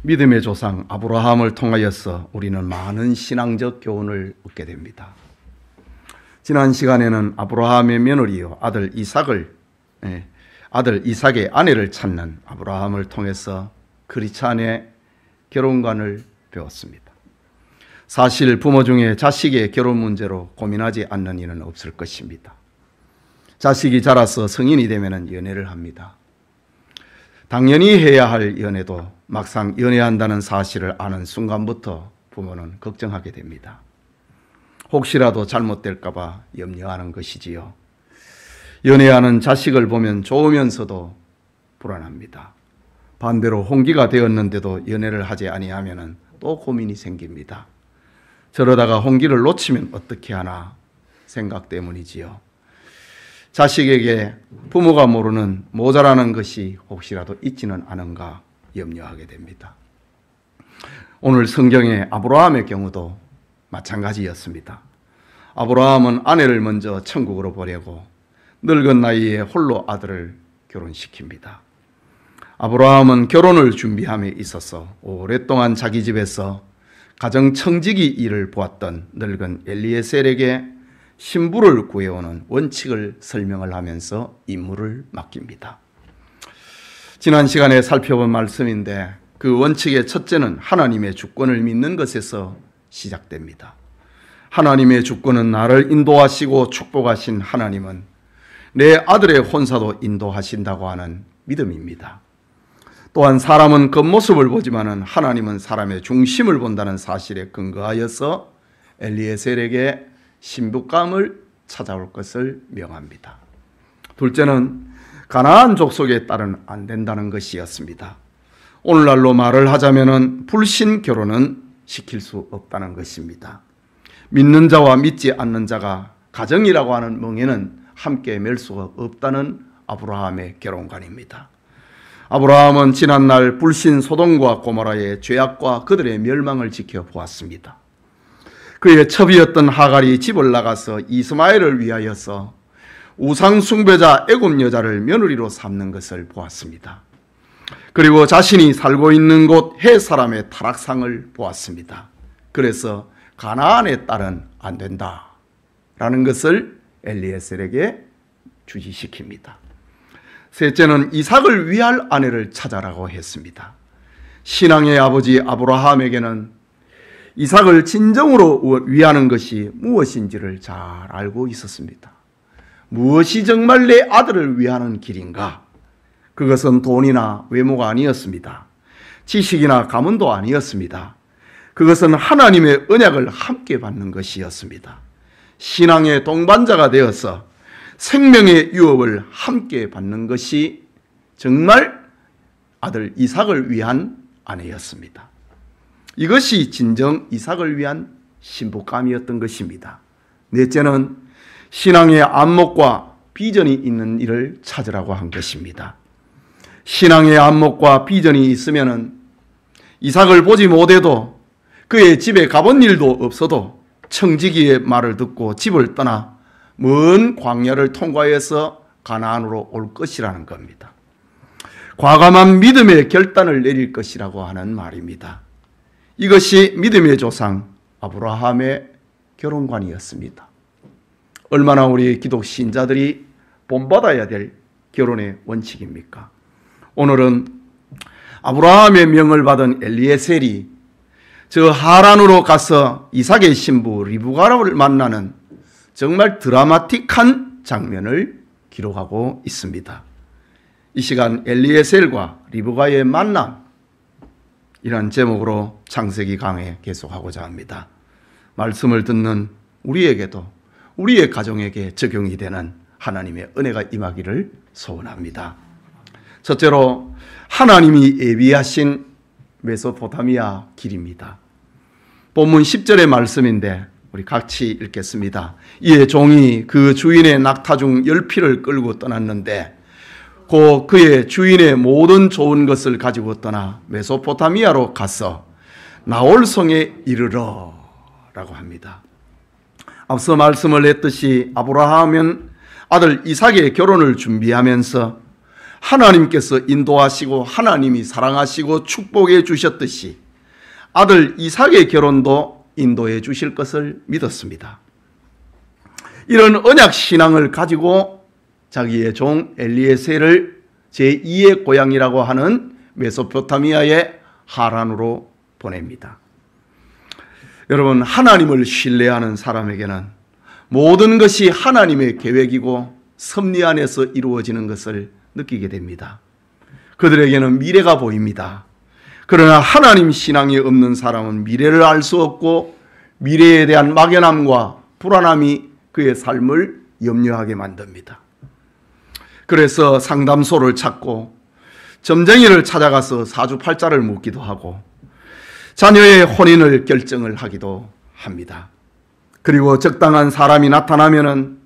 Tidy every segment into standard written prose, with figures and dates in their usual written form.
믿음의 조상 아브라함을 통하여서 우리는 많은 신앙적 교훈을 얻게 됩니다. 지난 시간에는 아브라함의 며느리요 아들 이삭의 아내를 찾는 아브라함을 통해서 크리스찬의 결혼관을 배웠습니다. 사실 부모 중에 자식의 결혼 문제로 고민하지 않는 이는 없을 것입니다. 자식이 자라서 성인이 되면 연애를 합니다. 당연히 해야 할 연애도 막상 연애한다는 사실을 아는 순간부터 부모는 걱정하게 됩니다. 혹시라도 잘못될까 봐 염려하는 것이지요. 연애하는 자식을 보면 좋으면서도 불안합니다. 반대로 홍기가 되었는데도 연애를 하지 아니하면 또 고민이 생깁니다. 저러다가 홍기를 놓치면 어떻게 하나 생각 때문이지요. 자식에게 부모가 모르는 모자라는 것이 혹시라도 있지는 않은가 염려하게 됩니다. 오늘 성경의 아브라함의 경우도 마찬가지였습니다. 아브라함은 아내를 먼저 천국으로 보내고 늙은 나이에 홀로 아들을 결혼시킵니다. 아브라함은 결혼을 준비함에 있어서 오랫동안 자기 집에서 가정청지기 일을 보았던 늙은 엘리에셀에게 신부를 구해오는 원칙을 설명을 하면서 임무를 맡깁니다. 지난 시간에 살펴본 말씀인데 그 원칙의 첫째는 하나님의 주권을 믿는 것에서 시작됩니다. 하나님의 주권은 나를 인도하시고 축복하신 하나님은 내 아들의 혼사도 인도하신다고 하는 믿음입니다. 또한 사람은 겉모습을 보지만은 하나님은 사람의 중심을 본다는 사실에 근거하여서 엘리에셀에게 신부감을 찾아올 것을 명합니다. 둘째는 가나안 족속의 딸은 안 된다는 것이었습니다. 오늘날로 말을 하자면은 불신 결혼은 시킬 수 없다는 것입니다. 믿는 자와 믿지 않는 자가 가정이라고 하는 멍에는 함께 맬 수가 없다는 아브라함의 결혼관입니다. 아브라함은 지난날 불신 소돔과 고모라의 죄악과 그들의 멸망을 지켜보았습니다. 그의 첩이었던 하갈이 집을 나가서 이스마엘을 위하여서 우상 숭배자 애굽 여자를 며느리로 삼는 것을 보았습니다. 그리고 자신이 살고 있는 곳 헷 사람의 타락상을 보았습니다. 그래서 가나안의 딸은 안 된다라는 것을 엘리에셀에게 주지시킵니다. 셋째는 이삭을 위할 아내를 찾아라고 했습니다. 신앙의 아버지 아브라함에게는 이삭을 진정으로 위하는 것이 무엇인지를 잘 알고 있었습니다. 무엇이 정말 내 아들을 위하는 길인가? 그것은 돈이나 외모가 아니었습니다. 지식이나 가문도 아니었습니다. 그것은 하나님의 언약을 함께 받는 것이었습니다. 신앙의 동반자가 되어서 생명의 유업을 함께 받는 것이 정말 아들 이삭을 위한 아내였습니다. 이것이 진정 이삭을 위한 신부감이었던 것입니다. 넷째는 신앙의 안목과 비전이 있는 일을 찾으라고 한 것입니다. 신앙의 안목과 비전이 있으면 이삭을 보지 못해도 그의 집에 가본 일도 없어도 청지기의 말을 듣고 집을 떠나 먼 광야를 통과해서 가나안으로 올 것이라는 겁니다. 과감한 믿음의 결단을 내릴 것이라고 하는 말입니다. 이것이 믿음의 조상 아브라함의 결혼관이었습니다. 얼마나 우리 기독 신자들이 본받아야 될 결혼의 원칙입니까? 오늘은 아브라함의 명을 받은 엘리에셀이 저 하란으로 가서 이삭의 신부 리브가를 만나는 정말 드라마틱한 장면을 기록하고 있습니다. 이 시간 엘리에셀과 리브가의 만남 이란 제목으로 창세기 강해 계속하고자 합니다. 말씀을 듣는 우리에게도 우리의 가정에게 적용이 되는 하나님의 은혜가 임하기를 소원합니다. 첫째로 하나님이 예비하신 메소포타미아 길입니다. 본문 10절의 말씀인데 우리 같이 읽겠습니다. 이에 종이 그 주인의 낙타 중 10匹를 끌고 떠났는데 곧 그의 주인의 모든 좋은 것을 가지고 떠나 메소포타미아로 가서 나홀성에 이르러 라고 합니다. 앞서 말씀을 했듯이 아브라함은 아들 이삭의 결혼을 준비하면서 하나님께서 인도하시고 하나님이 사랑하시고 축복해 주셨듯이 아들 이삭의 결혼도 인도해 주실 것을 믿었습니다. 이런 언약 신앙을 가지고 자기의 종 엘리에셀을 제2의 고향이라고 하는 메소포타미아의 하란으로 보냅니다. 여러분, 하나님을 신뢰하는 사람에게는 모든 것이 하나님의 계획이고 섭리 안에서 이루어지는 것을 느끼게 됩니다. 그들에게는 미래가 보입니다. 그러나 하나님 신앙이 없는 사람은 미래를 알 수 없고 미래에 대한 막연함과 불안함이 그의 삶을 염려하게 만듭니다. 그래서 상담소를 찾고 점쟁이를 찾아가서 사주팔자를 묻기도 하고 자녀의 혼인을 결정을 하기도 합니다. 그리고 적당한 사람이 나타나면은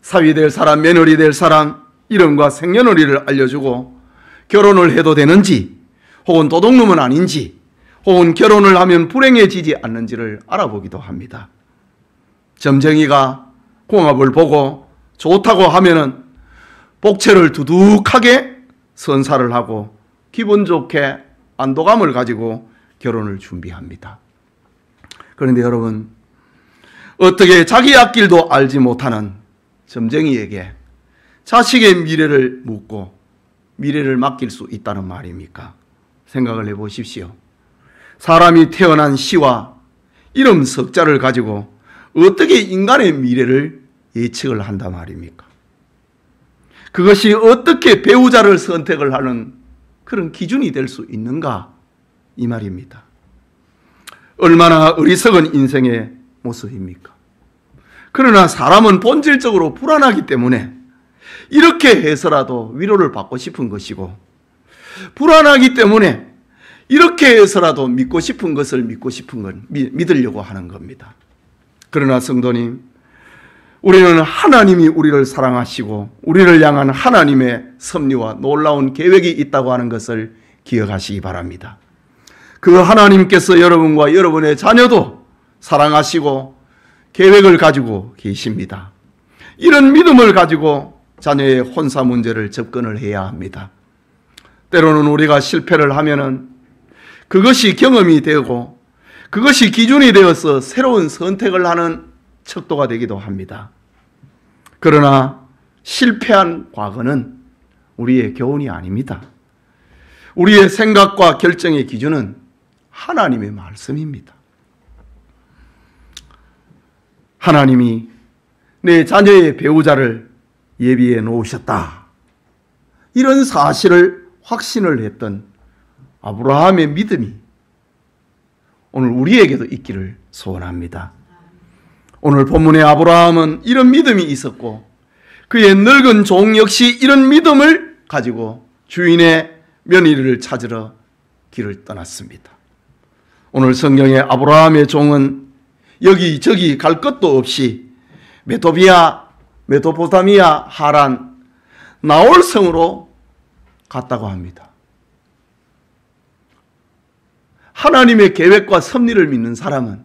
사위 될 사람, 며느리 될 사람 이름과 생년월일을 알려주고 결혼을 해도 되는지 혹은 도둑놈은 아닌지 혹은 결혼을 하면 불행해지지 않는지를 알아보기도 합니다. 점쟁이가 궁합을 보고 좋다고 하면은 복채를 두둑하게 선사를 하고 기분 좋게 안도감을 가지고 결혼을 준비합니다. 그런데 여러분, 어떻게 자기 앞길도 알지 못하는 점쟁이에게 자식의 미래를 묻고 미래를 맡길 수 있다는 말입니까? 생각을 해보십시오. 사람이 태어난 시와 이름 석자를 가지고 어떻게 인간의 미래를 예측을 한단 말입니까? 그것이 어떻게 배우자를 선택을 하는 그런 기준이 될 수 있는가? 이 말입니다. 얼마나 어리석은 인생의 모습입니까? 그러나 사람은 본질적으로 불안하기 때문에 이렇게 해서라도 위로를 받고 싶은 것이고, 불안하기 때문에 이렇게 해서라도 믿고 싶은 것을 믿으려고 하는 겁니다. 그러나 성도님, 우리는 하나님이 우리를 사랑하시고 우리를 향한 하나님의 섭리와 놀라운 계획이 있다고 하는 것을 기억하시기 바랍니다. 그 하나님께서 여러분과 여러분의 자녀도 사랑하시고 계획을 가지고 계십니다. 이런 믿음을 가지고 자녀의 혼사 문제를 접근을 해야 합니다. 때로는 우리가 실패를 하면은 그것이 경험이 되고 그것이 기준이 되어서 새로운 선택을 하는 척도가 되기도 합니다. 그러나 실패한 과거는 우리의 교훈이 아닙니다. 우리의 생각과 결정의 기준은 하나님의 말씀입니다. 하나님이 내 자녀의 배우자를 예비해 놓으셨다. 이런 사실을 확신을 했던 아브라함의 믿음이 오늘 우리에게도 있기를 소원합니다. 오늘 본문의 아브라함은 이런 믿음이 있었고 그의 늙은 종 역시 이런 믿음을 가지고 주인의 며느리를 찾으러 길을 떠났습니다. 오늘 성경의 아브라함의 종은 여기저기 갈 것도 없이 메소포타미아 하란 나홀성으로 갔다고 합니다. 하나님의 계획과 섭리를 믿는 사람은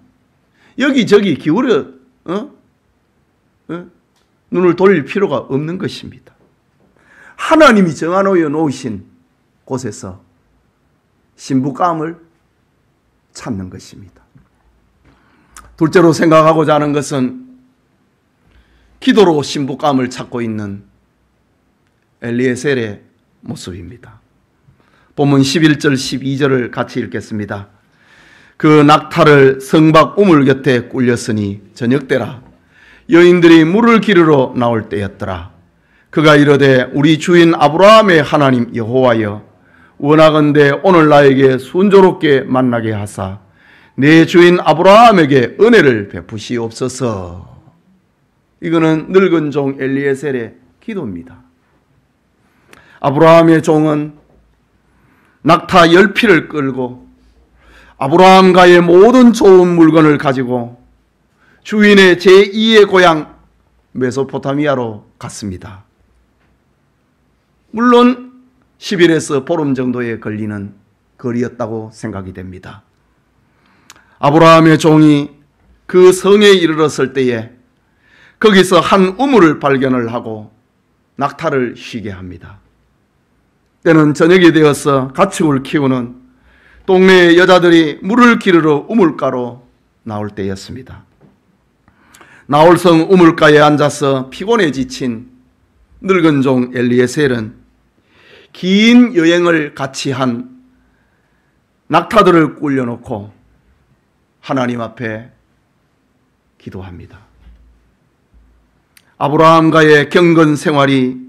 여기저기 기울여 눈을 돌릴 필요가 없는 것입니다. 하나님이 정하여 놓으신 곳에서 신부감을 찾는 것입니다. 둘째로 생각하고자 하는 것은 기도로 신부감을 찾고 있는 엘리에셀의 모습입니다. 본문 11절 12절을 같이 읽겠습니다. 그 낙타를 성박 우물 곁에 꿀렸으니 저녁때라 여인들이 물을 기르러 나올 때였더라. 그가 이르되 우리 주인 아브라함의 하나님 여호와여 원하건대 오늘 나에게 순조롭게 만나게 하사 내 주인 아브라함에게 은혜를 베푸시옵소서. 이거는 늙은 종 엘리에셀의 기도입니다. 아브라함의 종은 낙타 10피를 끌고 아브라함과의 모든 좋은 물건을 가지고 주인의 제2의 고향 메소포타미아로 갔습니다. 물론 10일에서 보름 정도에 걸리는 거리였다고 생각이 됩니다. 아브라함의 종이 그 성에 이르렀을 때에 거기서 한 우물을 발견을 하고 낙타를 쉬게 합니다. 때는 저녁이 되어서 가축을 키우는 동네의 여자들이 물을 기르러 우물가로 나올 때였습니다. 나홀성 우물가에 앉아서 피곤해 지친 늙은 종 엘리에셀은 긴 여행을 같이 한 낙타들을 꿀려놓고 하나님 앞에 기도합니다. 아브라함과의 경건 생활이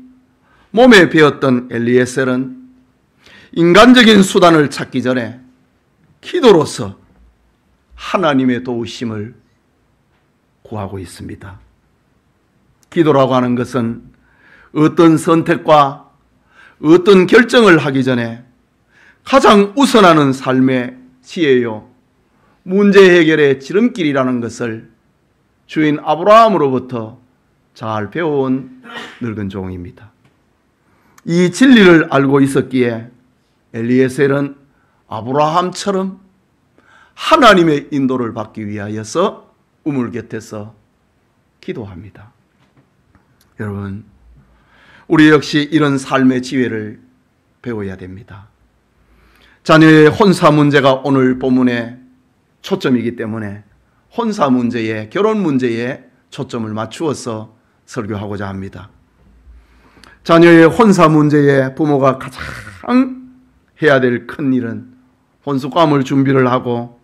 몸에 배었던 엘리에셀은 인간적인 수단을 찾기 전에 기도로서 하나님의 도우심을 구하고 있습니다. 기도라고 하는 것은 어떤 선택과 어떤 결정을 하기 전에 가장 우선하는 삶의 지혜요, 문제 해결의 지름길이라는 것을 주인 아브라함으로부터 잘 배워온 늙은 종입니다. 이 진리를 알고 있었기에 엘리에셀은 아브라함처럼 하나님의 인도를 받기 위하여서 우물 곁에서 기도합니다. 여러분, 우리 역시 이런 삶의 지혜를 배워야 됩니다. 자녀의 혼사 문제가 오늘 본문의 초점이기 때문에 혼사 문제에, 결혼 문제에 초점을 맞추어서 설교하고자 합니다. 자녀의 혼사 문제에 부모가 가장 해야 될 큰 일은 혼수감을 준비를 하고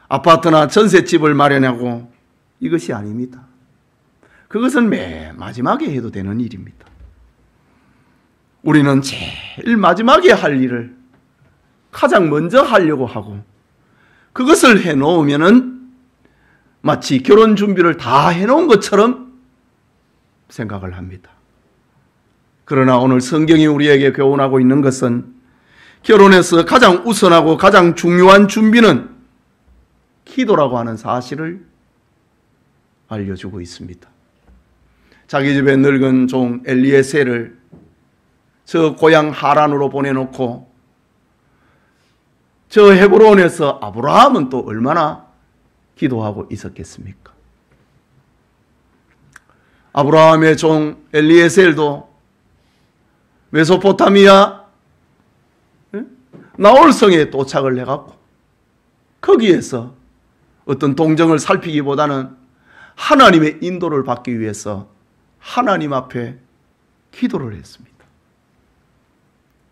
아파트나 전셋집을 마련하고 이것이 아닙니다. 그것은 맨 마지막에 해도 되는 일입니다. 우리는 제일 마지막에 할 일을 가장 먼저 하려고 하고 그것을 해놓으면은 마치 결혼 준비를 다 해놓은 것처럼 생각을 합니다. 그러나 오늘 성경이 우리에게 교훈하고 있는 것은 결혼에서 가장 우선하고 가장 중요한 준비는 기도라고 하는 사실을 알려주고 있습니다. 자기 집에 늙은 종 엘리에셀을 저 고향 하란으로 보내놓고 저 헤브론에서 아브라함은 또 얼마나 기도하고 있었겠습니까? 아브라함의 종 엘리에셀도 메소포타미아 나홀성에 도착을 해갖고 거기에서 어떤 동정을 살피기보다는 하나님의 인도를 받기 위해서 하나님 앞에 기도를 했습니다.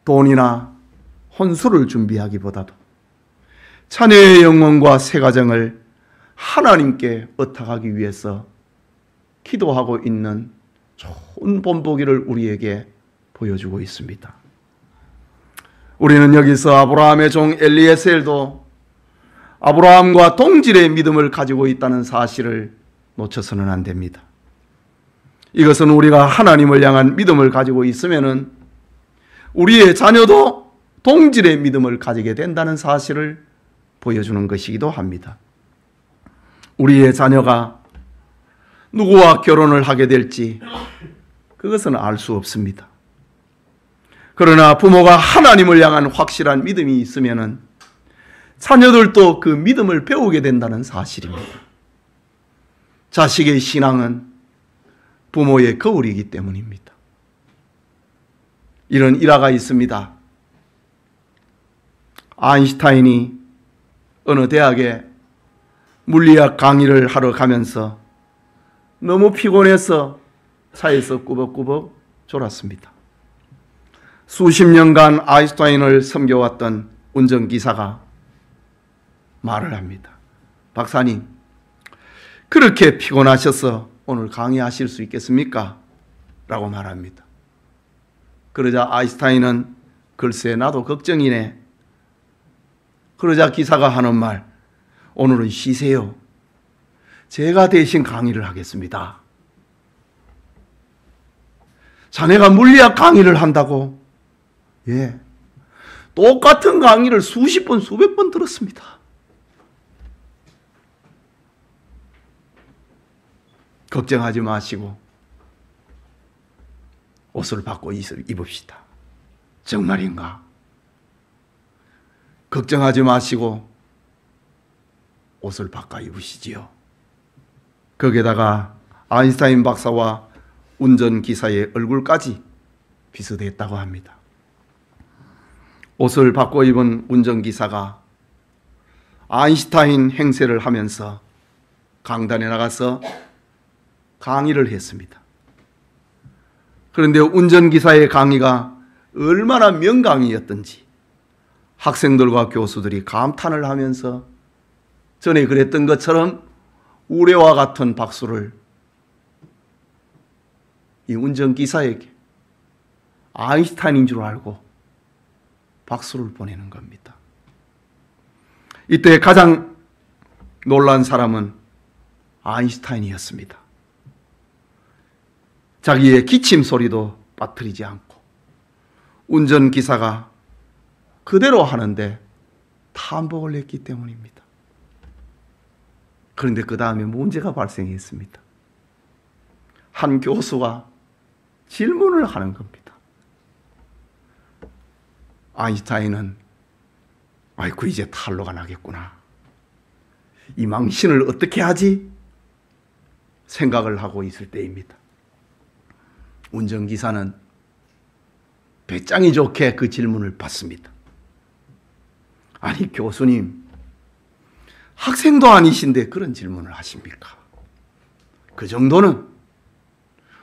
돈이나 혼수를 준비하기보다도 자녀의 영혼과 새 가정을 하나님께 의탁하기 위해서 기도하고 있는 좋은 본보기를 우리에게 보여주고 있습니다. 우리는 여기서 아브라함의 종 엘리에셀도 아브라함과 동질의 믿음을 가지고 있다는 사실을 놓쳐서는 안 됩니다. 이것은 우리가 하나님을 향한 믿음을 가지고 있으면은 우리의 자녀도 동질의 믿음을 가지게 된다는 사실을 보여주는 것이기도 합니다. 우리의 자녀가 누구와 결혼을 하게 될지 그것은 알 수 없습니다. 그러나 부모가 하나님을 향한 확실한 믿음이 있으면은 자녀들도 그 믿음을 배우게 된다는 사실입니다. 자식의 신앙은 부모의 거울이기 때문입니다. 이런 일화가 있습니다. 아인슈타인이 어느 대학에 물리학 강의를 하러 가면서 너무 피곤해서 차에서 꾸벅꾸벅 졸았습니다. 수십 년간 아인슈타인을 섬겨왔던 운전기사가 말을 합니다. 박사님, 그렇게 피곤하셔서 오늘 강의하실 수 있겠습니까? 라고 말합니다. 그러자 아인슈타인은 글쎄 나도 걱정이네. 그러자 기사가 하는 말, 오늘은 쉬세요. 제가 대신 강의를 하겠습니다. 자네가 물리학 강의를 한다고? 예. 똑같은 강의를 수십 번, 수백 번 들었습니다. 걱정하지 마시고 옷을 바꿔 입읍시다. 정말인가? 걱정하지 마시고 옷을 바꿔 입으시지요. 거기에다가 아인슈타인 박사와 운전기사의 얼굴까지 비슷했다고 합니다. 옷을 바꿔 입은 운전기사가 아인슈타인 행세를 하면서 강단에 나가서 강의를 했습니다. 그런데 운전기사의 강의가 얼마나 명강의였던지 학생들과 교수들이 감탄을 하면서 전에 그랬던 것처럼 우레와 같은 박수를 이 운전기사에게 아인슈타인인 줄 알고 박수를 보내는 겁니다. 이때 가장 놀란 사람은 아인슈타인이었습니다. 자기의 기침 소리도 빠뜨리지 않고 운전기사가 그대로 하는데 탐복을 했기 때문입니다. 그런데 그 다음에 문제가 발생했습니다. 한 교수가 질문을 하는 겁니다. 아인슈타인은 아이고 이제 탄로가 나겠구나. 이 망신을 어떻게 하지? 생각을 하고 있을 때입니다. 운전기사는 배짱이 좋게 그 질문을 받습니다. 아니 교수님, 학생도 아니신데 그런 질문을 하십니까? 그 정도는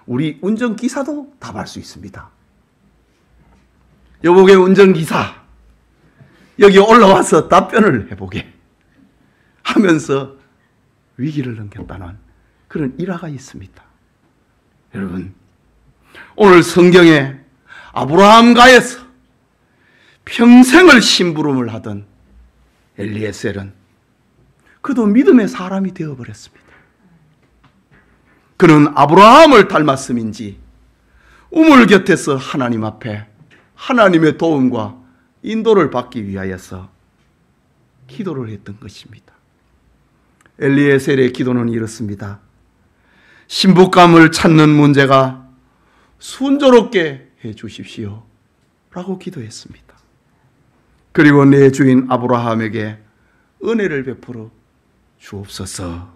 우리 운전기사도 답할 수 있습니다. 여보게 운전기사, 여기 올라와서 답변을 해보게 하면서 위기를 넘겼다는 그런 일화가 있습니다. 여러분, 오늘 성경에 아브라함가에서 평생을 심부름을 하던 엘리에셀은 그도 믿음의 사람이 되어버렸습니다. 그는 아브라함을 닮았음인지 우물 곁에서 하나님 앞에 하나님의 도움과 인도를 받기 위하여서 기도를 했던 것입니다. 엘리에셀의 기도는 이렇습니다. 신부감을 찾는 문제가 순조롭게 해 주십시오 라고 기도했습니다. 그리고 내 주인 아브라함에게 은혜를 베풀어 주옵소서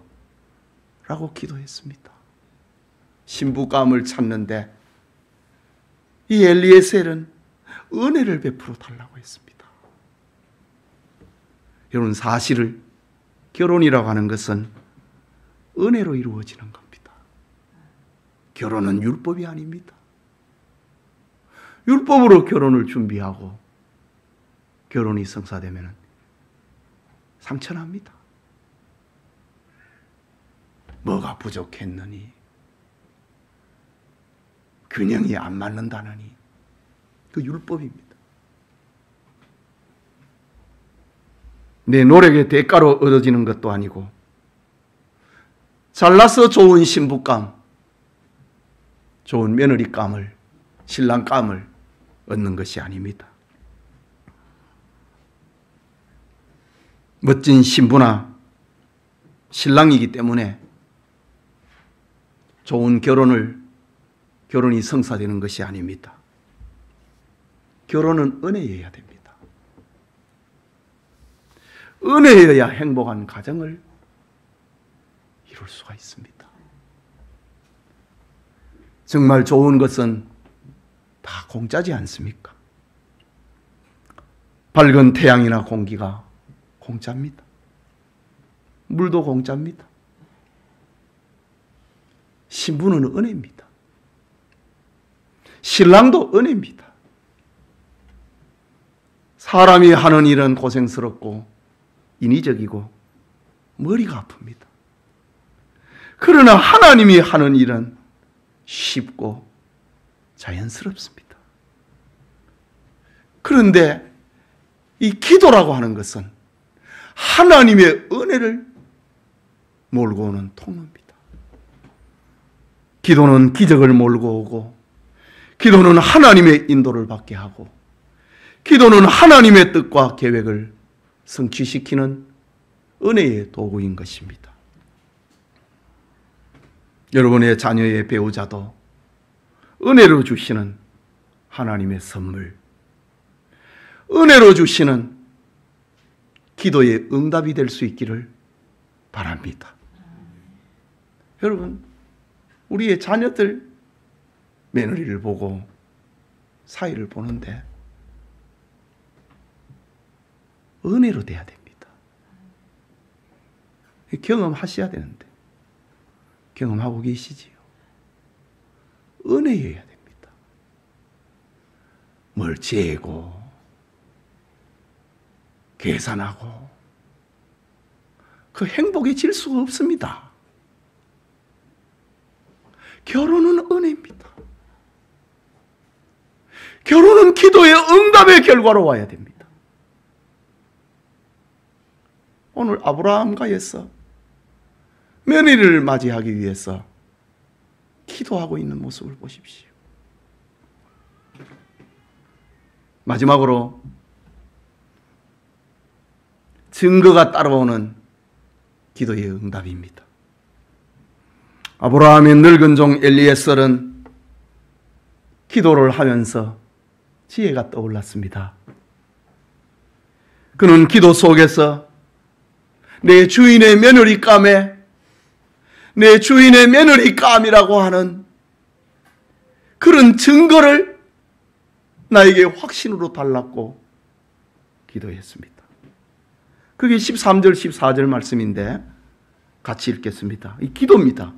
라고 기도했습니다. 신부감을 찾는데 이 엘리에셀은 은혜를 베풀어 달라고 했습니다. 여러분, 사실을 결혼이라고 하는 것은 은혜로 이루어지는 겁니다. 결혼은 율법이 아닙니다. 율법으로 결혼을 준비하고 결혼이 성사되면 상처납니다. 뭐가 부족했느니, 균형이 안 맞는다느니, 그 율법입니다. 내 노력의 대가로 얻어지는 것도 아니고 잘나서 좋은 신부감, 좋은 며느리감을, 신랑감을 얻는 것이 아닙니다. 멋진 신부나 신랑이기 때문에 좋은 결혼이 성사되는 것이 아닙니다. 결혼은 은혜여야 됩니다. 은혜여야 행복한 가정을 이룰 수가 있습니다. 정말 좋은 것은 다 공짜지 않습니까? 밝은 태양이나 공기가 공짜입니다. 물도 공짜입니다. 신부는 은혜입니다. 신랑도 은혜입니다. 사람이 하는 일은 고생스럽고 인위적이고 머리가 아픕니다. 그러나 하나님이 하는 일은 쉽고 자연스럽습니다. 그런데 이 기도라고 하는 것은 하나님의 은혜를 몰고 오는 통로입니다. 기도는 기적을 몰고 오고, 기도는 하나님의 인도를 받게 하고, 기도는 하나님의 뜻과 계획을 성취시키는 은혜의 도구인 것입니다. 여러분의 자녀의 배우자도 은혜로 주시는 하나님의 선물, 은혜로 주시는 기도의 응답이 될 수 있기를 바랍니다. 여러분, 우리의 자녀들 며느리를 보고 사위를 보는데 은혜로 돼야 됩니다. 경험하셔야 되는데 경험하고 계시지요? 은혜여야 됩니다. 뭘 재고 계산하고 그 행복에 질 수가 없습니다. 결혼은 은혜입니다. 결혼은 기도의 응답의 결과로 와야 됩니다. 오늘 아브라함가에서 며느리를 맞이하기 위해서 기도하고 있는 모습을 보십시오. 마지막으로 증거가 따라오는 기도의 응답입니다. 아브라함의 늙은 종 엘리에셀은 기도를 하면서 지혜가 떠올랐습니다. 그는 기도 속에서 내 주인의 며느리감에 내 주인의 며느리감이라고 하는 그런 증거를 나에게 확신으로 달랐고 기도했습니다. 그게 13절 14절 말씀인데 같이 읽겠습니다. 이 기도입니다.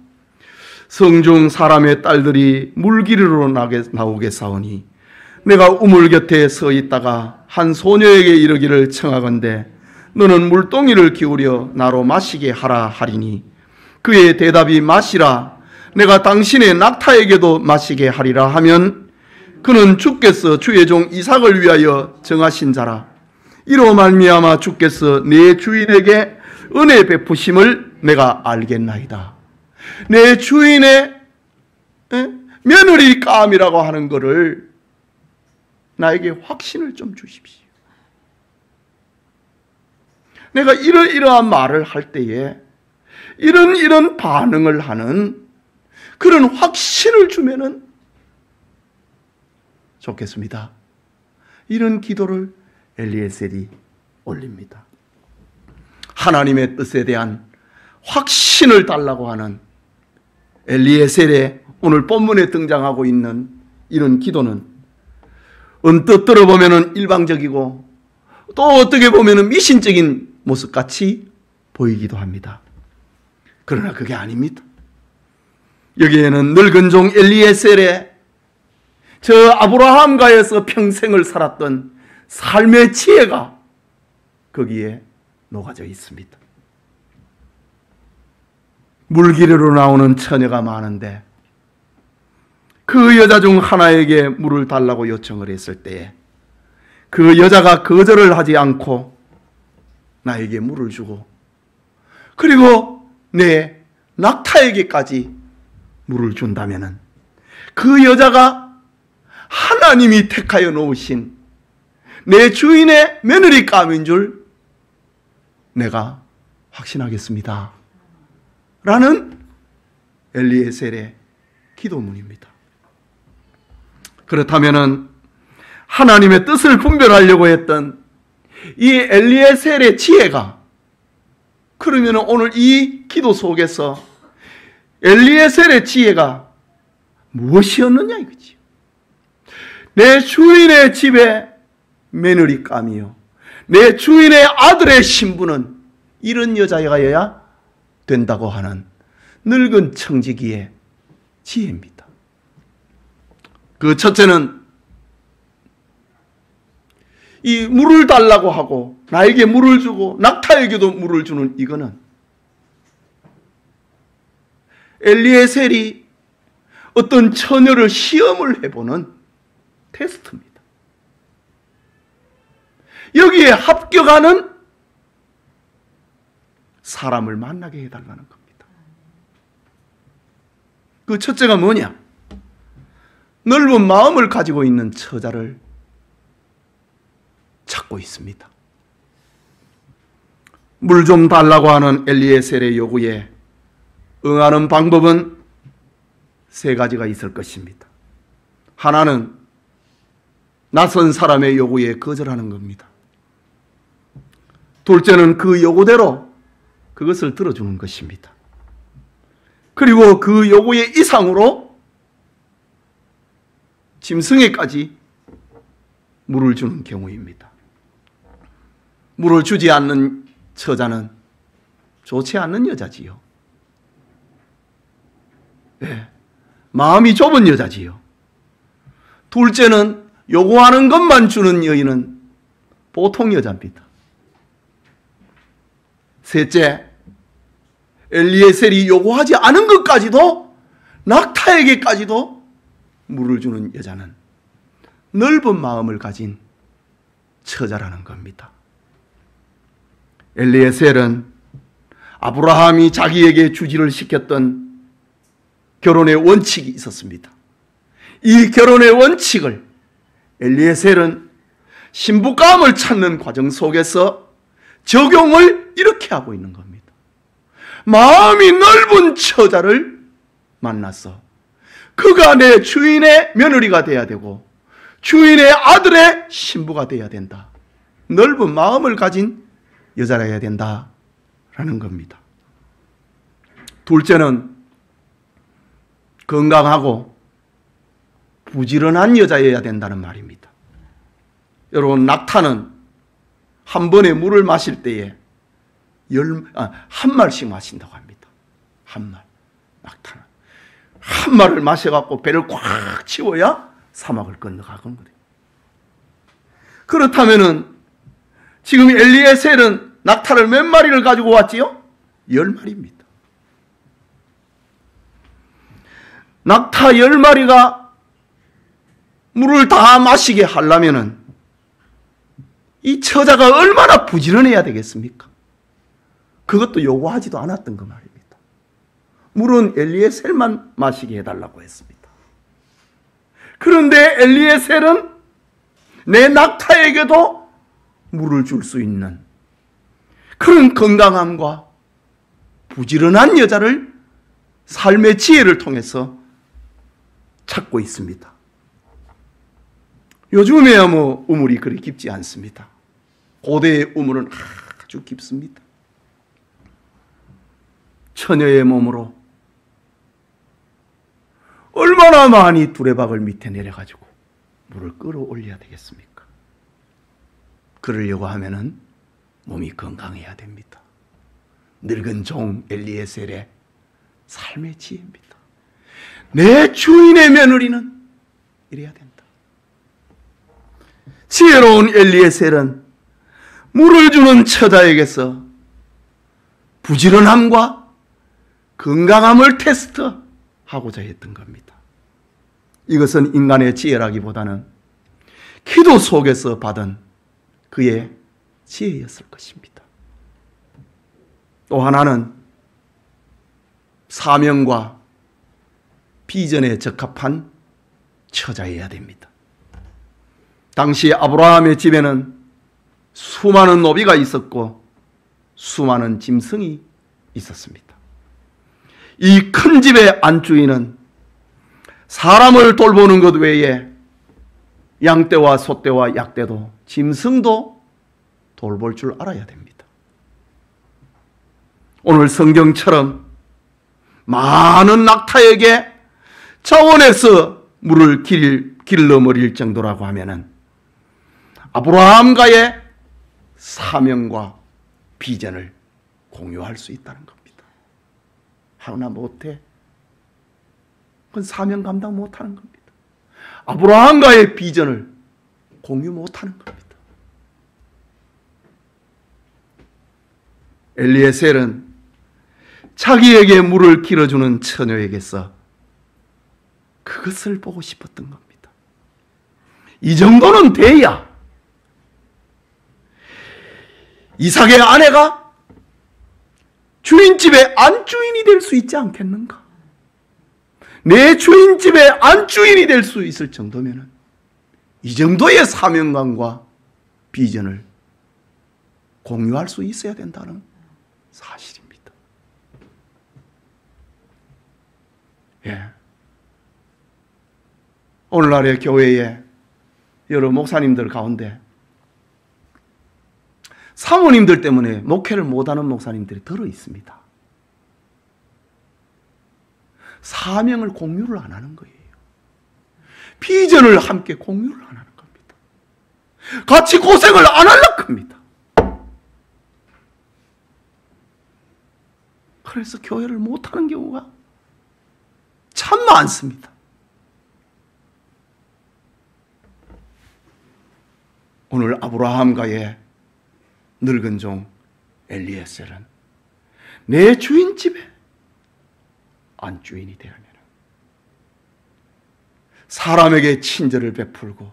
성중 사람의 딸들이 물기르러 나오게 사오니 내가 우물 곁에 서 있다가 한 소녀에게 이르기를 청하건대 너는 물동이를 기울여 나로 마시게 하라 하리니 그의 대답이 마시라 내가 당신의 낙타에게도 마시게 하리라 하면 그는 주께서 주의 종 이삭을 위하여 정하신 자라 이로 말미암아 주께서 내 주인에게 은혜 베푸심을 내가 알겠나이다. 내 주인의 며느리감이라고 하는 것을 나에게 확신을 좀 주십시오. 내가 이러이러한 말을 할 때에 이런 반응을 하는 그런 확신을 주면은 좋겠습니다. 이런 기도를 엘리에셀이 올립니다. 하나님의 뜻에 대한 확신을 달라고 하는 엘리에셀의 오늘 본문에 등장하고 있는 이런 기도는 언뜻 들어보면 일방적이고 또 어떻게 보면 미신적인 모습같이 보이기도 합니다. 그러나 그게 아닙니다. 여기에는 늙은 종 엘리에셀의 저 아브라함가에서 평생을 살았던 삶의 지혜가 거기에 녹아져 있습니다. 물기르러 나오는 처녀가 많은데 그 여자 중 하나에게 물을 달라고 요청을 했을 때에 그 여자가 거절을 하지 않고 나에게 물을 주고 그리고 내 낙타에게까지 물을 준다면은 그 여자가 하나님이 택하여 놓으신 내 주인의 며느리감인 줄 내가 확신하겠습니다. 라는 엘리에셀의 기도문입니다. 그렇다면은 하나님의 뜻을 분별하려고 했던 이 엘리에셀의 지혜가 그러면 오늘 이 기도 속에서 엘리에셀의 지혜가 무엇이었느냐 이거지. 내 주인의 집에 며느리감이요 내 주인의 아들의 신부는 이런 여자여야 된다고 하는 늙은 청지기의 지혜입니다. 그 첫째는 이 물을 달라고 하고 나에게 물을 주고 낙타에게도 물을 주는 이거는 엘리에셀이 어떤 처녀를 시험을 해보는 테스트입니다. 여기에 합격하는 사람을 만나게 해달라는 겁니다. 그 첫째가 뭐냐? 넓은 마음을 가지고 있는 처자를 찾고 있습니다. 물 좀 달라고 하는 엘리에셀의 요구에 응하는 방법은 세 가지가 있을 것입니다. 하나는 낯선 사람의 요구에 거절하는 겁니다. 둘째는 그 요구대로 그것을 들어주는 것입니다. 그리고 그 요구의 이상으로 짐승에까지 물을 주는 경우입니다. 물을 주지 않는 처자는 좋지 않는 여자지요. 예, 마음이 좁은 여자지요. 둘째는 요구하는 것만 주는 여인은 보통 여자입니다. 셋째, 엘리에셀이 요구하지 않은 것까지도, 낙타에게까지도 물을 주는 여자는 넓은 마음을 가진 처자라는 겁니다. 엘리에셀은 아브라함이 자기에게 주지를 시켰던 결혼의 원칙이 있었습니다. 이 결혼의 원칙을 엘리에셀은 신부감을 찾는 과정 속에서 적용을 이렇게 하고 있는 겁니다. 마음이 넓은 처자를 만나서 그가 내 주인의 며느리가 돼야 되고 주인의 아들의 신부가 돼야 된다. 넓은 마음을 가진 여자라야 된다라는 겁니다. 둘째는 건강하고 부지런한 여자여야 된다는 말입니다. 여러분, 낙타는 한 번에 물을 마실 때에 한 말씩 마신다고 합니다. 한 말. 낙타는 한 말을 마셔갖고 배를 꽉 채워야 사막을 건너가거든요. 그렇다면은 지금 엘리에셀은 낙타를 몇 마리를 가지고 왔지요? 10마리입니다. 낙타 10마리가 물을 다 마시게 하려면은 이 처자가 얼마나 부지런해야 되겠습니까? 그것도 요구하지도 않았던 그 말입니다. 물은 엘리에셀만 마시게 해달라고 했습니다. 그런데 엘리에셀은 내 낙타에게도 물을 줄 수 있는 그런 건강함과 부지런한 여자를 삶의 지혜를 통해서 찾고 있습니다. 요즘에야 우물이 그리 깊지 않습니다. 고대의 우물은 아주 깊습니다. 처녀의 몸으로 얼마나 많이 두레박을 밑에 내려가지고 물을 끌어올려야 되겠습니까? 그러려고 하면은 몸이 건강해야 됩니다. 늙은 종 엘리에셀의 삶의 지혜입니다. 내 주인의 며느리는 이래야 된다. 지혜로운 엘리에셀은 물을 주는 처자에게서 부지런함과 건강함을 테스트하고자 했던 겁니다. 이것은 인간의 지혜라기보다는 기도 속에서 받은 그의 지혜였을 것입니다. 또 하나는 사명과 비전에 적합한 처자여야 됩니다. 당시 아브라함의 집에는 수많은 노비가 있었고 수많은 짐승이 있었습니다. 이 큰 집의 안주인은 사람을 돌보는 것 외에 양떼와 소떼와 약떼도 짐승도 돌볼 줄 알아야 됩니다. 오늘 성경처럼 많은 낙타에게 자원해서 물을 길러버릴 정도라고 하면은 아브라함과의 사명과 비전을 공유할 수 있다는 겁니다. 하나 못해? 그건 사명 감당 못하는 겁니다. 아브라함과의 비전을 공유 못하는 겁니다. 엘리에셀은 자기에게 물을 길어주는 처녀에게서 그것을 보고 싶었던 겁니다. 이 정도는 돼야 이삭의 아내가 주인집의 안주인이 될 수 있지 않겠는가? 내 주인집의 안주인이 될 수 있을 정도면 이 정도의 사명감과 비전을 공유할 수 있어야 된다는 사실입니다. 예. 오늘날의 교회에 여러 목사님들 가운데 사모님들 때문에 목회를 못하는 목사님들이 들어 있습니다. 사명을 공유를 안 하는 거예요. 비전을 함께 공유를 안 하는 겁니다. 같이 고생을 안 하려고 합니다. 그래서 교회를 못하는 경우가 참 많습니다. 오늘 아브라함과의 늙은 종 엘리에셀은 내 주인 집에 안주인이 되어내는, 사람에게 친절을 베풀고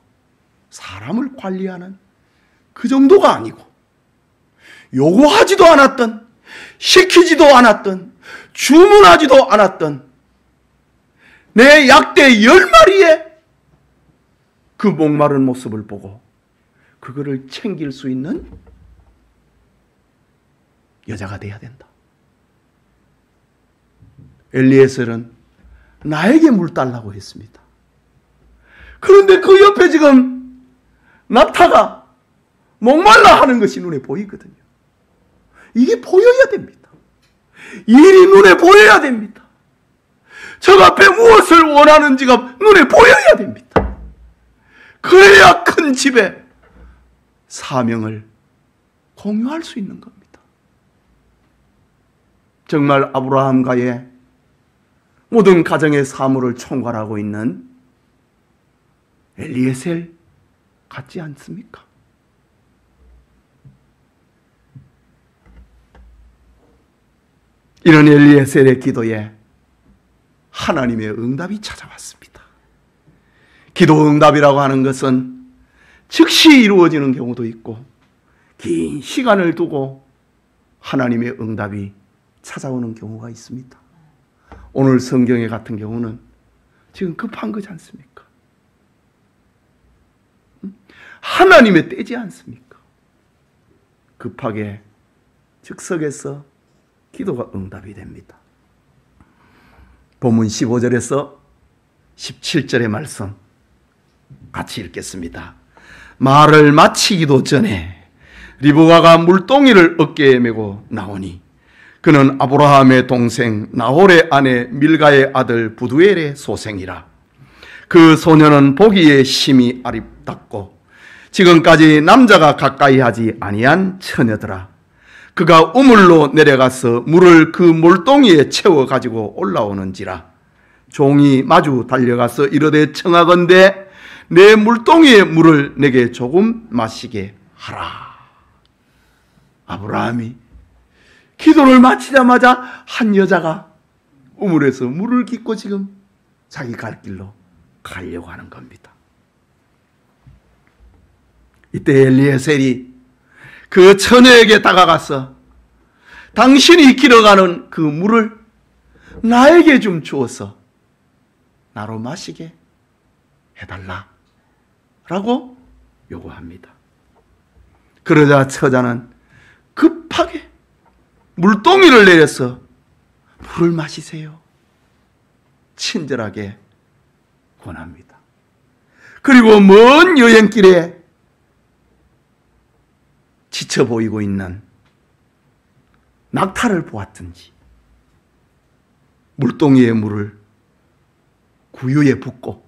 사람을 관리하는 그 정도가 아니고, 요구하지도 않았던, 시키지도 않았던, 주문하지도 않았던 내 약대 10마리의 그 목마른 모습을 보고 그거를 챙길 수 있는 여자가 돼야 된다. 엘리에셀은 나에게 물 달라고 했습니다. 그런데 그 옆에 지금 낙타가 목말라 하는 것이 눈에 보이거든요. 이게 보여야 됩니다. 일이 눈에 보여야 됩니다. 저 앞에 무엇을 원하는지가 눈에 보여야 됩니다. 그래야 큰 집에 사명을 공유할 수 있는 겁니다. 정말 아브라함과의 모든 가정의 사물을 총괄하고 있는 엘리에셀 같지 않습니까? 이런 엘리에셀의 기도에 하나님의 응답이 찾아왔습니다. 기도 응답이라고 하는 것은 즉시 이루어지는 경우도 있고, 긴 시간을 두고 하나님의 응답이 찾아오는 경우가 있습니다. 오늘 성경에 같은 경우는 지금 급한 거지 않습니까? 하나님의 때지 않습니까? 급하게 즉석에서 기도가 응답이 됩니다. 본문 15절에서 17절의 말씀 같이 읽겠습니다. 말을 마치기도 전에 리브가가 물동이를 어깨에 메고 나오니 그는 아브라함의 동생 나홀의 아내 밀가의 아들 부두엘의 소생이라. 그 소녀는 보기에 심히 아름답고 지금까지 남자가 가까이 하지 아니한 처녀더라. 그가 우물로 내려가서 물을 그 물동이에 채워 가지고 올라오는지라. 종이 마주 달려가서 이르되 청하건대 내 물동이의 물을 내게 조금 마시게 하라. 아브라함이 기도를 마치자마자 한 여자가 우물에서 물을 깃고 지금 자기 갈 길로 가려고 하는 겁니다. 이때 엘리에셀이 그 처녀에게 다가가서 당신이 길어가는 그 물을 나에게 좀 주어서 나로 마시게 해달라 라고 요구합니다. 그러자 처자는 급하게 물동이를 내려서 물을 마시세요 친절하게 권합니다. 그리고 먼 여행길에 지쳐 보이고 있는 낙타를 보았든지 물동이의 물을 구유에 붓고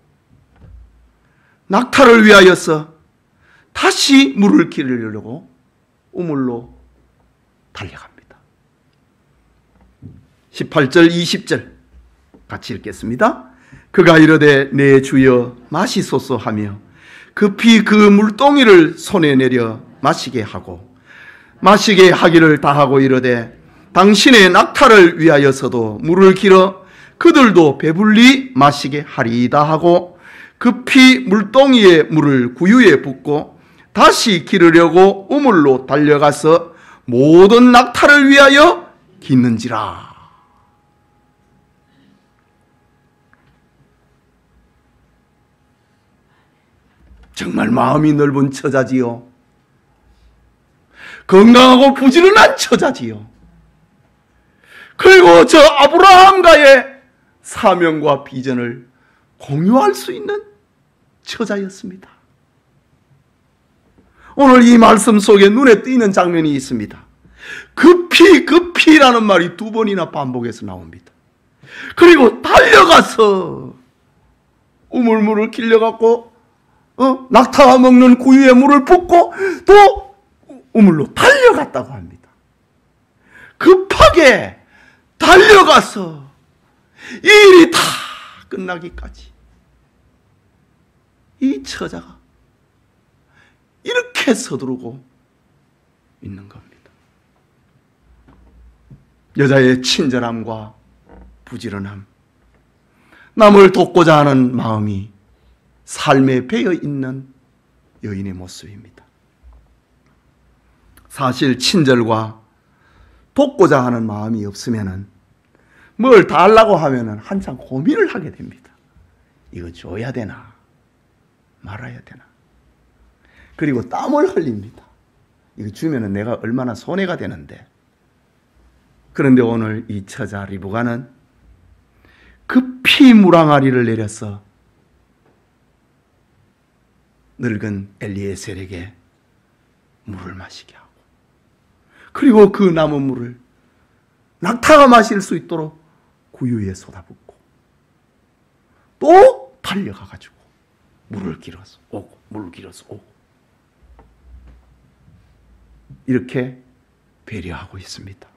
낙타를 위하여서 다시 물을 기르려고 우물로 달려갑니다. 18절 20절 같이 읽겠습니다. 그가 이르되 내 주여 마시소서 하며 급히 그 물동이를 손에 내려 마시게 하고 마시게 하기를 다하고 이르되 당신의 낙타를 위하여서도 물을 길어 그들도 배불리 마시게 하리이다 하고 급히 물동이에 물을 구유에 붓고 다시 기르려고 우물로 달려가서 모든 낙타를 위하여 깃는지라. 정말 마음이 넓은 처자지요. 건강하고 부지런한 처자지요. 그리고 저 아브라함과의 사명과 비전을 공유할 수 있는 처자였습니다. 오늘 이 말씀 속에 눈에 띄는 장면이 있습니다. 급히라는 말이 2번이나 반복해서 나옵니다. 그리고 달려가서 우물물을 길려갖고 낙타가 먹는 구유에 물을 붓고 또 우물로 달려갔다고 합니다. 급하게 달려가서 이 일이 다 끝나기까지 이 처자가 이렇게 서두르고 있는 겁니다. 여자의 친절함과 부지런함, 남을 돕고자 하는 마음이 삶에 배어 있는 여인의 모습입니다. 사실 친절과 돕고자 하는 마음이 없으면 뭘 달라고 하면 한참 고민을 하게 됩니다. 이거 줘야 되나 말아야 되나. 그리고 땀을 흘립니다. 이거 주면 내가 얼마나 손해가 되는데. 그런데 오늘 이 처자 리브가는 급히 물항아리를 내려서 늙은 엘리에셀에게 물을 마시게 하고, 그리고 그 남은 물을 낙타가 마실 수 있도록 구유에 쏟아붓고, 또 달려가가지고 물을 길어서 오고, 물을 길어서 오고, 이렇게 배려하고 있습니다.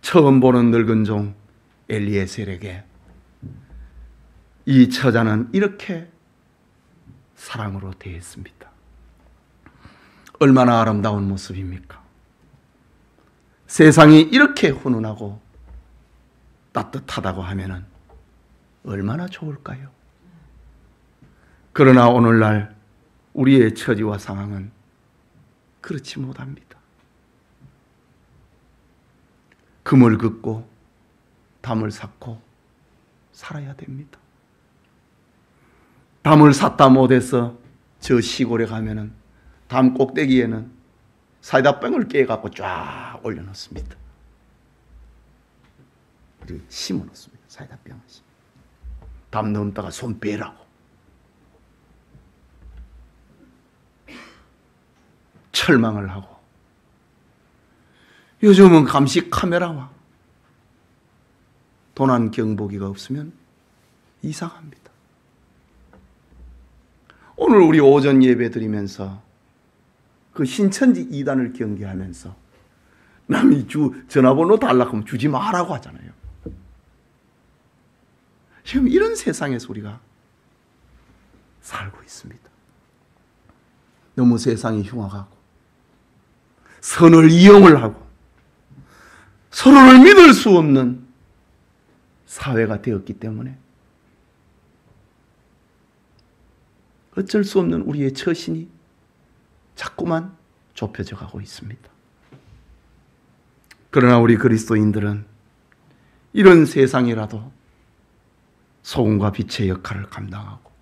처음 보는 늙은 종 엘리에셀에게 이 처자는 이렇게 사랑으로 대했습니다. 얼마나 아름다운 모습입니까? 세상이 이렇게 훈훈하고 따뜻하다고 하면 얼마나 좋을까요? 그러나 오늘날 우리의 처지와 상황은 그렇지 못합니다. 금을 긋고 담을 샀고 살아야 됩니다. 담을 샀다 못해서 저 시골에 가면은 담 꼭대기에는 사이다병을 깨갖고 쫙 올려놓습니다. 그리고 심어놓습니다. 사이다병을. 담 넘다가 손 빼라고. 철망을 하고. 요즘은 감시 카메라와 도난 경보기가 없으면 이상합니다. 오늘 우리 오전 예배 드리면서 그 신천지 2단을 경계하면서 남이 전화번호 달라고 하면 주지 마라고 하잖아요. 지금 이런 세상에서 우리가 살고 있습니다. 너무 세상이 흉악하고 선을 이용을 하고 서로를 믿을 수 없는 사회가 되었기 때문에 어쩔 수 없는 우리의 처신이 자꾸만 좁혀져 가고 있습니다. 그러나 우리 그리스도인들은 이런 세상이라도 소금과 빛의 역할을 감당하고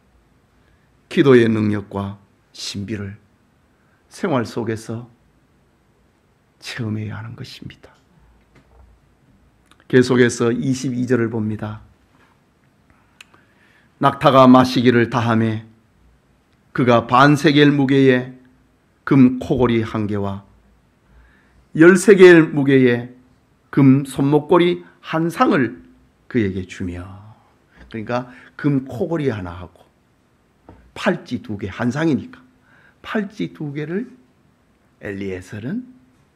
기도의 능력과 신비를 생활 속에서 체험해야 하는 것입니다. 계속해서 22절을 봅니다. 낙타가 마시기를 다하매 그가 반세겔 무게의 금 코골이 1개와 13개의 무게의 금 손목걸이 1상을 그에게 주며, 그러니까 금 코골이 하나 하고 팔찌 2개, 1상이니까 팔찌 2개를 엘리에셀은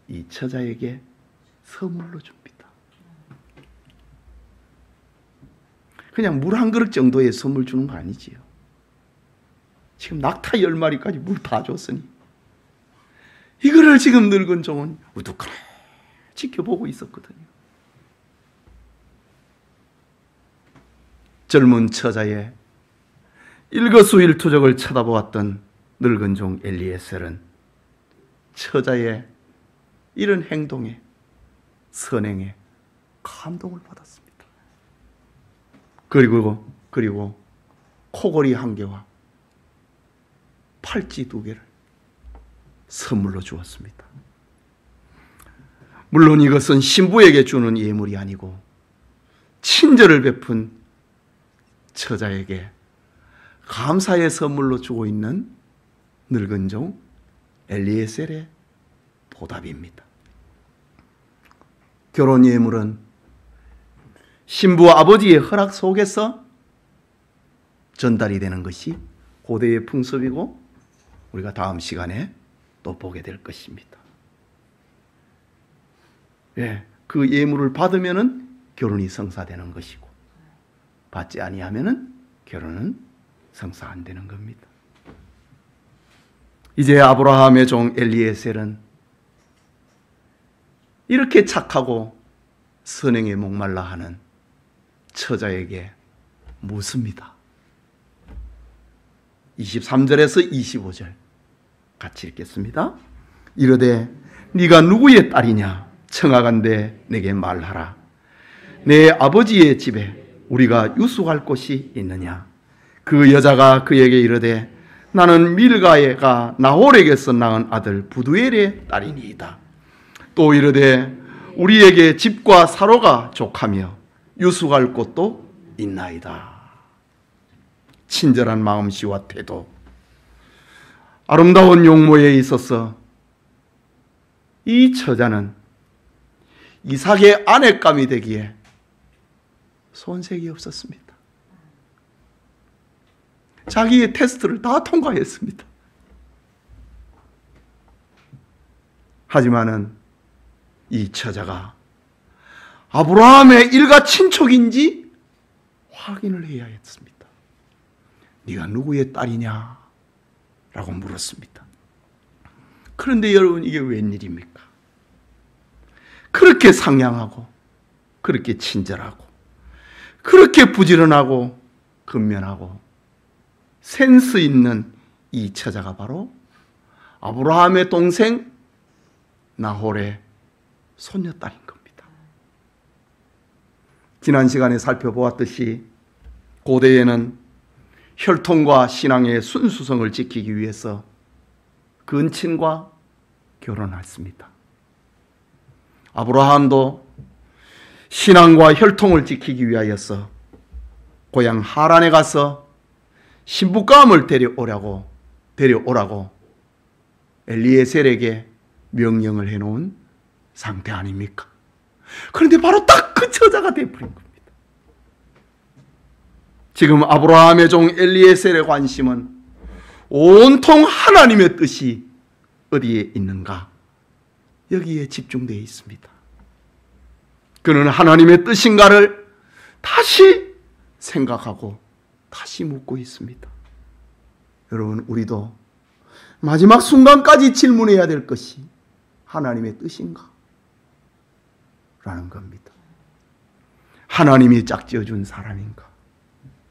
이 처자에게 선물로 줍니다. 그냥 물 한 그릇 정도의 선물 주는 거 아니지요. 지금 낙타 10마리까지 물 다 줬으니 이거를 지금 늙은 종은 우두커니 지켜보고 있었거든요. 젊은 처자의 일거수일투족을 쳐다보았던 늙은 종 엘리에셀은 처자의 이런 행동에, 선행에 감동을 받았습니다. 그리고 코골이 1개와 팔찌 2개를 선물로 주었습니다. 물론 이것은 신부에게 주는 예물이 아니고 친절을 베푼 처자에게 감사의 선물로 주고 있는 늙은 종 엘리에셀의 보답입니다. 결혼 예물은 신부 아버지의 허락 속에서 전달이 되는 것이 고대의 풍습이고 우리가 다음 시간에 또 보게 될 것입니다. 예, 그 예물을 받으면은 결혼이 성사되는 것이고, 받지 아니하면은 결혼은 성사 안 되는 겁니다. 이제 아브라함의 종 엘리에셀은 이렇게 착하고 선행에 목말라 하는 처자에게 묻습니다. 23절에서 25절 같이 읽겠습니다. 이르되 네가 누구의 딸이냐? 청하건대 내게 말하라. 내 아버지의 집에 우리가 유숙할 곳이 있느냐? 그 여자가 그에게 이르되 나는 밀가가 나홀에게서 낳은 아들 부두엘의 딸이니이다. 또 이르되 우리에게 집과 사로가 족하며 유숙할 곳도 있나이다. 친절한 마음씨와 태도, 아름다운 용모에 있어서 이 처자는 이삭의 아내감이 되기에 손색이 없었습니다. 자기의 테스트를 다 통과했습니다. 하지만은 이 처자가 아브라함의 일가 친척인지 확인을 해야 했습니다. 네가 누구의 딸이냐? 라고 물었습니다. 그런데 여러분, 이게 웬일입니까? 그렇게 상냥하고 그렇게 친절하고 그렇게 부지런하고 근면하고 센스 있는 이 처자가 바로 아브라함의 동생 나홀의 손녀딸인 겁니다. 지난 시간에 살펴보았듯이 고대에는 혈통과 신앙의 순수성을 지키기 위해서 근친과 결혼했습니다. 아브라함도 신앙과 혈통을 지키기 위하여서 고향 하란에 가서 신부감을 데려오라고 엘리에셀에게 명령을 해놓은 상태 아닙니까? 그런데 바로 딱 그 처자가 되어버린 겁니다. 지금 아브라함의 종 엘리에셀의 관심은 온통 하나님의 뜻이 어디에 있는가? 여기에 집중되어 있습니다. 그는 하나님의 뜻인가를 다시 생각하고 다시 묻고 있습니다. 여러분, 우리도 마지막 순간까지 질문해야 될 것이 하나님의 뜻인가? 라는 겁니다. 하나님이 짝지어준 사람인가?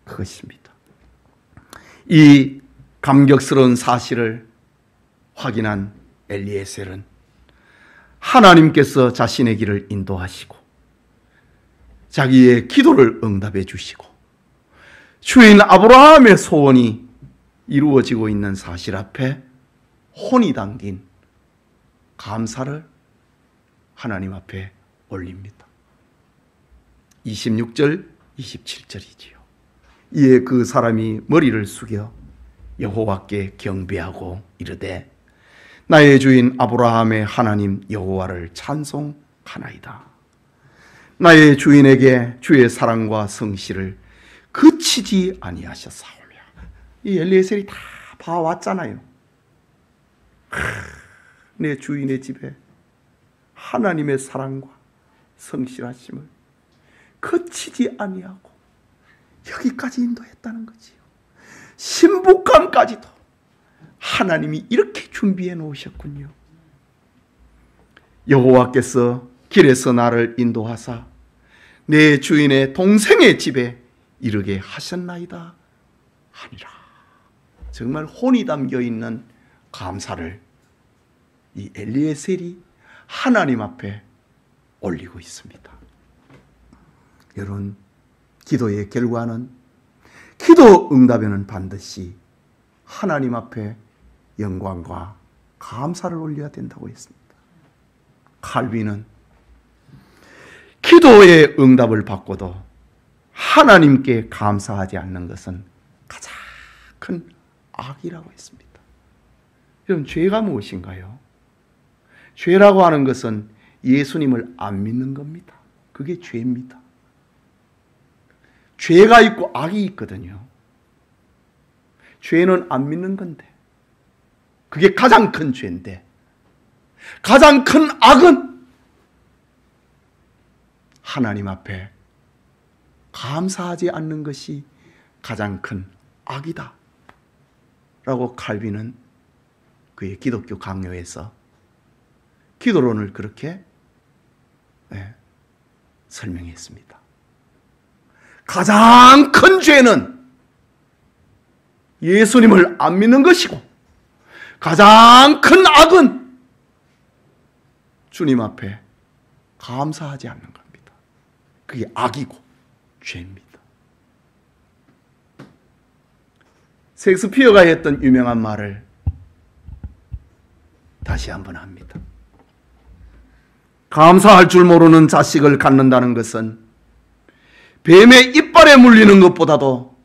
그것입니다. 이 감격스러운 사실을 확인한 엘리에셀은 하나님께서 자신의 길을 인도하시고 자기의 기도를 응답해 주시고 주인 아브라함의 소원이 이루어지고 있는 사실 앞에 혼이 담긴 감사를 하나님 앞에 올립니다. 26절, 27절이지요. 이에 그 사람이 머리를 숙여 여호와께 경배하고 이르되 나의 주인 아브라함의 하나님 여호와를 찬송하나이다. 나의 주인에게 주의 사랑과 성실을 그치지 아니하셨사오며. 이 엘리에셀이 다 봐왔잖아요. 내 주인의 집에 하나님의 사랑과 성실하심을 그치지 아니하고 여기까지 인도했다는 거지요. 신부감까지도 하나님이 이렇게 준비해 놓으셨군요. 여호와께서 길에서 나를 인도하사 내 주인의 동생의 집에 이르게 하셨나이다 하니라. 정말 혼이 담겨 있는 감사를 이 엘리에셀이 하나님 앞에 올리고 있습니다. 여러분, 기도의 결과는, 기도 응답에는 반드시 하나님 앞에 영광과 감사를 올려야 된다고 했습니다. 칼빈은 기도의 응답을 받고도 하나님께 감사하지 않는 것은 가장 큰 악이라고 했습니다. 여러분, 죄가 무엇인가요? 죄라고 하는 것은 예수님을 안 믿는 겁니다. 그게 죄입니다. 죄가 있고 악이 있거든요. 죄는 안 믿는 건데, 그게 가장 큰 죄인데, 가장 큰 악은 하나님 앞에 감사하지 않는 것이 가장 큰 악이다 라고 칼빈은 그의 기독교 강요에서 기도론을 그렇게 설명했습니다. 가장 큰 죄는 예수님을 안 믿는 것이고, 가장 큰 악은 주님 앞에 감사하지 않는 겁니다. 그게 악이고 죄입니다. 셰익스피어가 했던 유명한 말을 다시 한번 합니다. 감사할 줄 모르는 자식을 갖는다는 것은 뱀의 이빨에 물리는 것보다도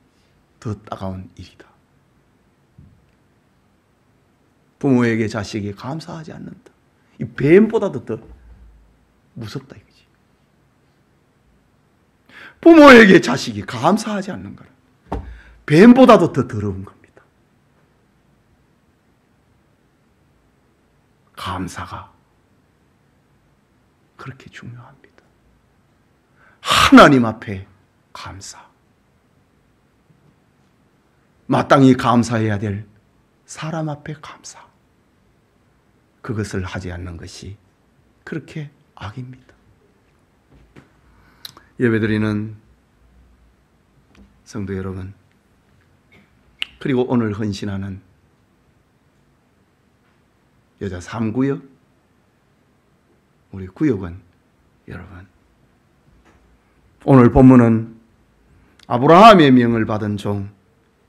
더 따가운 일이다. 부모에게 자식이 감사하지 않는다. 이 뱀보다도 더 무섭다 이거지. 부모에게 자식이 감사하지 않는 거는 뱀보다도 더 더러운 겁니다. 감사가 그렇게 중요합니다. 하나님 앞에 감사. 마땅히 감사해야 될 사람 앞에 감사. 그것을 하지 않는 것이 그렇게 악입니다. 예배드리는 성도 여러분, 그리고 오늘 헌신하는 여자 3구역, 우리 구역원 여러분, 오늘 본문은 아브라함의 명을 받은 종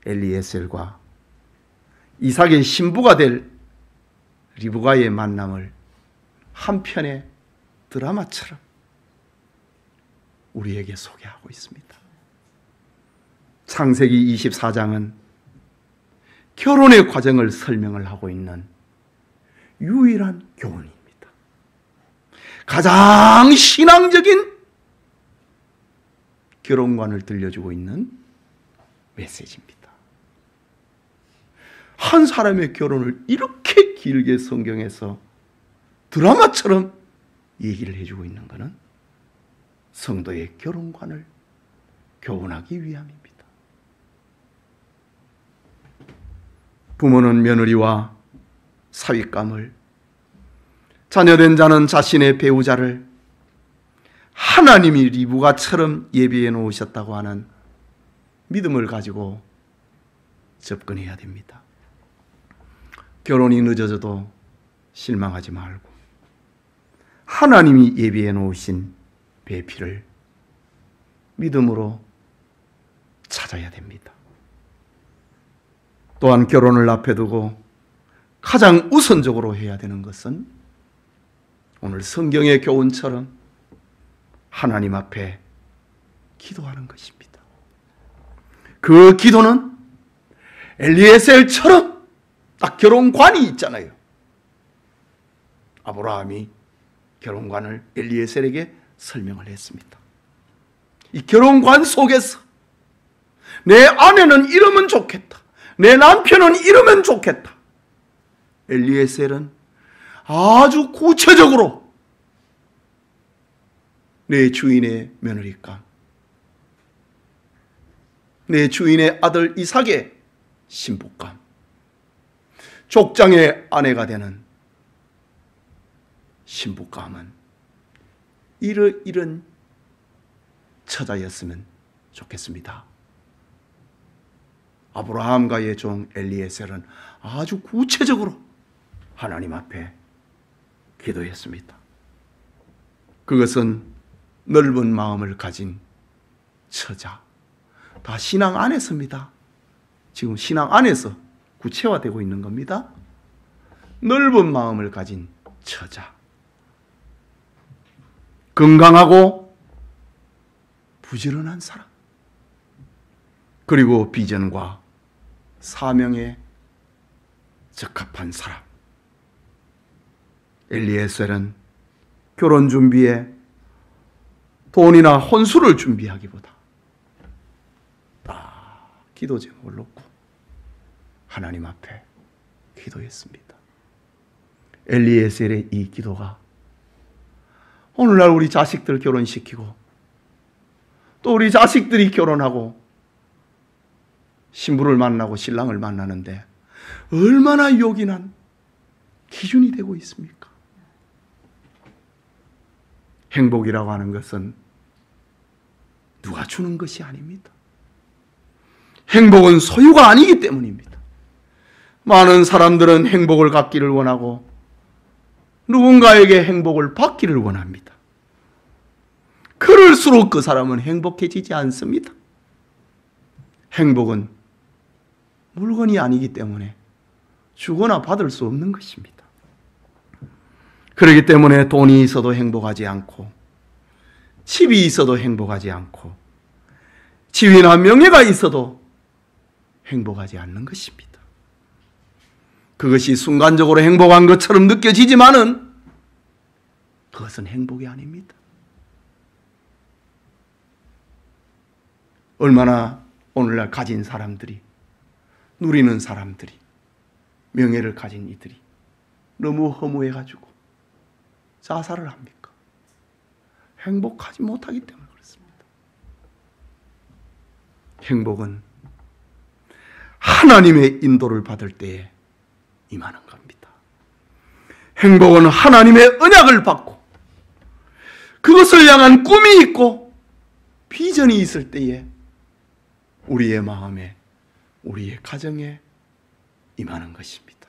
엘리에셀과 이삭의 신부가 될 리브가의 만남을 한편의 드라마처럼 우리에게 소개하고 있습니다. 창세기 24장은 결혼의 과정을 설명을 하고 있는 유일한 교훈입니다. 가장 신앙적인 결혼관을 들려주고 있는 메시지입니다. 한 사람의 결혼을 이렇게 길게 성경에서 드라마처럼 얘기를 해주고 있는 것은 성도의 결혼관을 교훈하기 위함입니다. 부모는 며느리와 사윗감을, 자녀된 자는 자신의 배우자를 하나님이 리브가처럼 예비해 놓으셨다고 하는 믿음을 가지고 접근해야 됩니다. 결혼이 늦어져도 실망하지 말고 하나님이 예비해 놓으신 배필을 믿음으로 찾아야 됩니다. 또한 결혼을 앞에 두고 가장 우선적으로 해야 되는 것은 오늘 성경의 교훈처럼 하나님 앞에 기도하는 것입니다. 그 기도는 엘리에셀처럼 딱 결혼관이 있잖아요. 아브라함이 결혼관을 엘리에셀에게 설명을 했습니다. 이 결혼관 속에서 내 아내는 이러면 좋겠다, 내 남편은 이러면 좋겠다. 엘리에셀은 아주 구체적으로 내 주인의 며느리감, 내 주인의 아들 이삭의 신부감, 족장의 아내가 되는 신부감은 이런 처자였으면 좋겠습니다. 아브라함과의 종 엘리에셀은 아주 구체적으로 하나님 앞에 기도했습니다. 그것은 넓은 마음을 가진 처자, 다 신앙 안에서입니다. 지금 신앙 안에서 구체화되고 있는 겁니다. 넓은 마음을 가진 처자, 건강하고 부지런한 사람, 그리고 비전과 사명에 적합한 사람. 엘리에셀은 결혼 준비에 돈이나 혼수를 준비하기보다 딱 기도 제목을 놓고 하나님 앞에 기도했습니다. 엘리에셀의 이 기도가 오늘날 우리 자식들 결혼시키고 또 우리 자식들이 결혼하고 신부를 만나고 신랑을 만나는데 얼마나 요긴한 기준이 되고 있습니까? 행복이라고 하는 것은 누가 주는 것이 아닙니다. 행복은 소유가 아니기 때문입니다. 많은 사람들은 행복을 갖기를 원하고 누군가에게 행복을 받기를 원합니다. 그럴수록 그 사람은 행복해지지 않습니다. 행복은 물건이 아니기 때문에 주거나 받을 수 없는 것입니다. 그렇기 때문에 돈이 있어도 행복하지 않고 집이 있어도 행복하지 않고 지위나 명예가 있어도 행복하지 않는 것입니다. 그것이 순간적으로 행복한 것처럼 느껴지지만은 그것은 행복이 아닙니다. 얼마나 오늘날 가진 사람들이, 누리는 사람들이, 명예를 가진 이들이 너무 허무해가지고 자살을 합니까? 행복하지 못하기 때문에 그렇습니다. 행복은 하나님의 인도를 받을 때에 임하는 겁니다. 행복은 하나님의 언약을 받고 그것을 향한 꿈이 있고 비전이 있을 때에 우리의 마음에, 우리의 가정에 임하는 것입니다.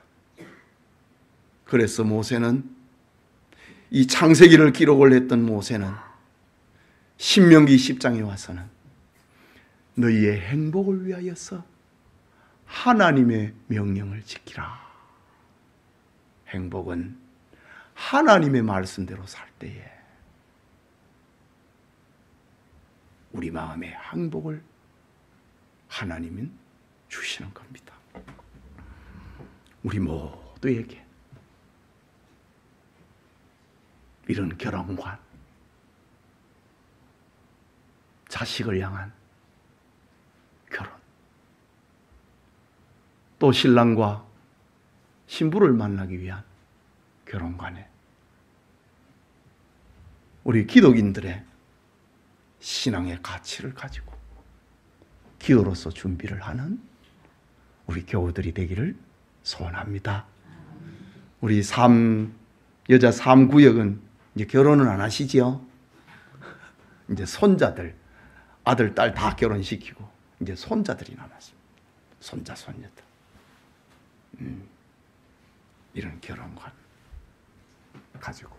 그래서 모세는, 이 창세기를 기록을 했던 모세는 신명기 10장에 와서는 너희의 행복을 위하여서 하나님의 명령을 지키라. 행복은 하나님의 말씀대로 살 때에 우리 마음의 행복을 하나님은 주시는 겁니다. 우리 모두에게 이런 결혼관, 자식을 향한 결혼, 또 신랑과 신부를 만나기 위한 결혼관에 우리 기독인들의 신앙의 가치를 가지고 기호로서 준비를 하는 우리 교우들이 되기를 소원합니다. 우리 여자 3구역은 이제 결혼은 안 하시지요? 이제 손자들, 아들, 딸 다 결혼시키고 이제 손자들이 남았습니다. 손자, 손녀들. 이런 결혼관 가지고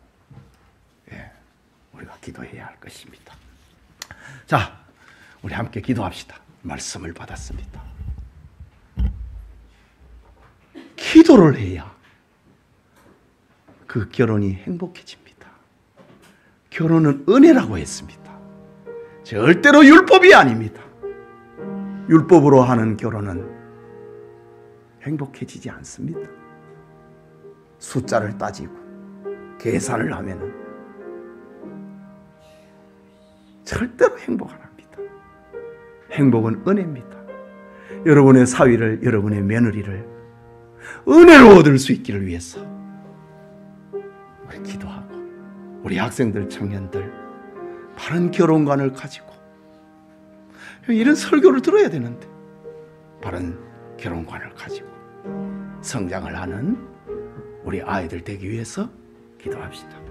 우리가 기도해야 할 것입니다. 자, 우리 함께 기도합시다. 말씀을 받았습니다. 기도를 해야 그 결혼이 행복해집니다. 결혼은 은혜라고 했습니다. 절대로 율법이 아닙니다. 율법으로 하는 결혼은 행복해지지 않습니다. 숫자를 따지고 계산을 하면은 절대로 행복 안 합니다. 행복은 은혜입니다. 여러분의 사위를, 여러분의 며느리를 은혜로 얻을 수 있기를 위해서 우리 기도하고, 우리 학생들, 청년들 바른 결혼관을 가지고 이런 설교를 들어야 되는데 바른 결혼관을 가지고 성장을 하는 우리 아이들 되기 위해서 기도합시다.